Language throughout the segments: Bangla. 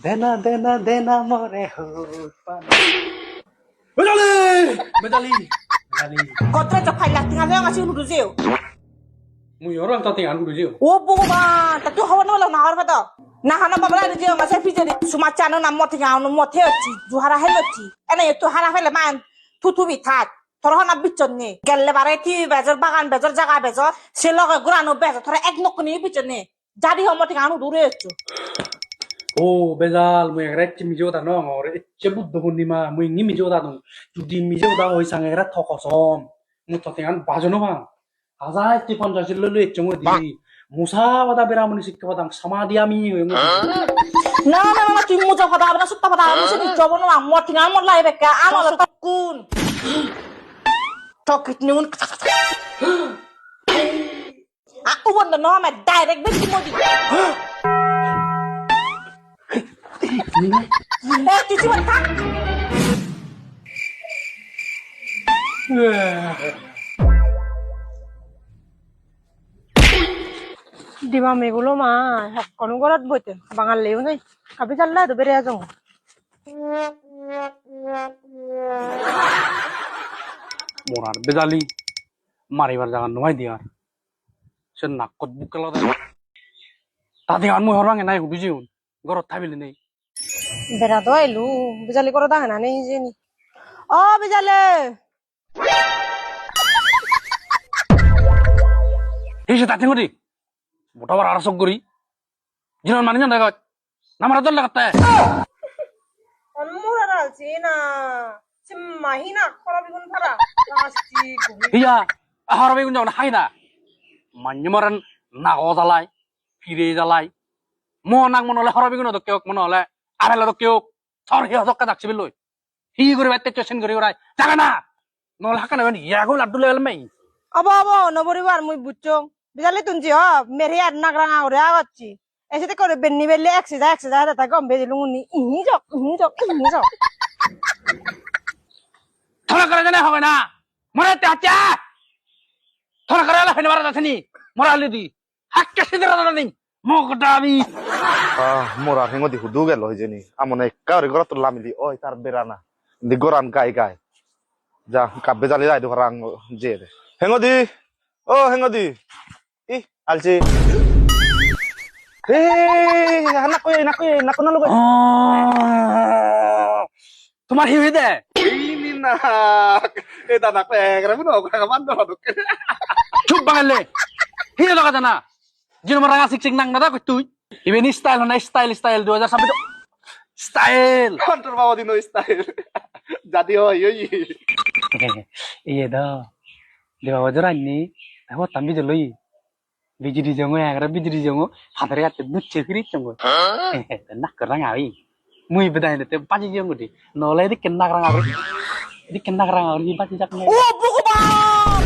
দেনা দেনা দেনা মরে হোক পানি বেজালি বেজালি বেজালি Kotre to khai lak tinga nga si unu ruzeo. মুই orang ta ting anu rujeu O bogoban, ta tu hawan wala na harba to. Na hana babala ruzeo ma se pijeri suma chano na moti nga anu moti ochi, juhara helochi. Ena yetu hara hele man tutu bithat. Thora hana bichonni. Gelle bare ti bezor bagan bezor jaga bezor. Se loge gurano bezor thora ek nokni bichonni. Jadi ho moti nga anu dure ochu. 오 베잘 무이 그랬지 미조다 너 어레 제부도 본니마 무이 니 미조다 너 주디 미조다 어이 상에라 터거섬 무터 땡한 바저노 방 아자이티 판자실로 했정어 디 무사바다 베라무니 시켜바당 사마디아미 응 Na na na tu mo jaga da na sutta pada anu se ni jobo no moti nga mo lai beka anu la takun. Tokit ni un. Aku wonder no ma direct bet mo di. Eh, cici mata. দিবা মেগুলো মা কোনো ঘৰত বইতে বাঙাল লেও নাই কাপি চাল্লা তো বেরে আজং মোরার বেজালি মারিবার জায়গা নয় দিয়ার সে নাকত বুকেলা তাতে আর মুই হরাঙে নাই বুঝিউন ঘরত থাবিলি নেই বেড়া তো আইলু বিজালি করে দাঙে না নেই জেনি ও বিজালে এই সে তাতে করি মোটাবার আরসক করি জিনন মানি না দেখা নামার দল লাগাতে অনমুরা রালছি না মাহিনা খরা বিগুন ফারা আসছি ইয়া আহার বেগুন যখন হাই না মান্য মরেন নাগ জ্বালাই ফিরে জ্বালাই মনাক মনে হলে হর বেগুন কেউ মনে হলে আড়াইলা তো কেউ সর হি হজক্কা ডাকছি লই হি করে বাইতে চেষ্টা করি ওরাই জাগে না নহলে হাকা নেবেন ইয়াগো লাড্ডু লেভেল মাই আবো আবো নবরিবার মুই বুঝছো বিজালি তুনছি হ মেরে আর নাগরাঙা করে আগচ্ছি এসে করে বেন্নি বেলে একসে যা তা গম বেজি লুঙ্গুনি ইহি যাও থরা করে জানে হবে না মরে চাচা থরা করে আলা ফেনে মারা যাচ্ছেনি মরা আলি দি হাক্কে সিদরা জানি মগডাবি মোরা হেঙ্গো দি হুদু গেল হইজেনি আমনে কারি গরা তো লামিলি ওই তার বেরানা দি গোরান গাই যা কাব্বে জালি যাই দো রাং জে দে হেঙ্গো দি ও হেঙ্গো দি ই আলছি হে নাকো না লগে তোমার হিউই দে ini nak এটা নাক একরা বুনো ওকরা বান্ধ হদকে চুপ বাঙালে হিয়ে লাগা জানা জিনো মারা সিক নাং না কই তুই ইভেন স্টাইল না স্টাইল 2026 স্টাইল কন্ট্রোল বাবা দিনো স্টাইল জাদি হয় ওই ইয়ে দা দেবা বজরানি দেখো তাম্বি জলই বিজিরি জঙ্গ একরা বিজিরি জঙ্গ হাতের কাছে দুচ্ছে ফিরি জঙ্গ না করং আই মুই বেদাই তে পাজি জঙ্গ দি নলে দি কেন্না করং I di kena kerang orang di jakne O bogoban.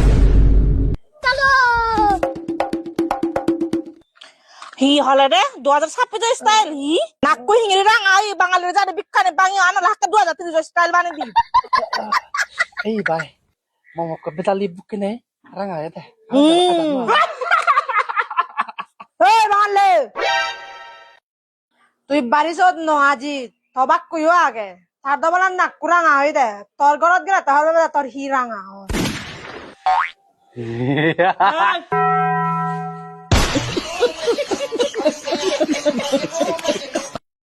Chalo. Hi holiday 2026 style hi. Nakku hingiri rang ai bangal jade bikkane bangi ana lahka 2023 style bane di. ei bai mau ke betali bukene rang aja teh এই বাঙালে তুই বাড়ি চোদ ন আজি তবাক কইও আগে তার দবলার নাক কুরাঙা হই দে তোর ঘরত গেলে তাহলে তোর হি রাঙা হয়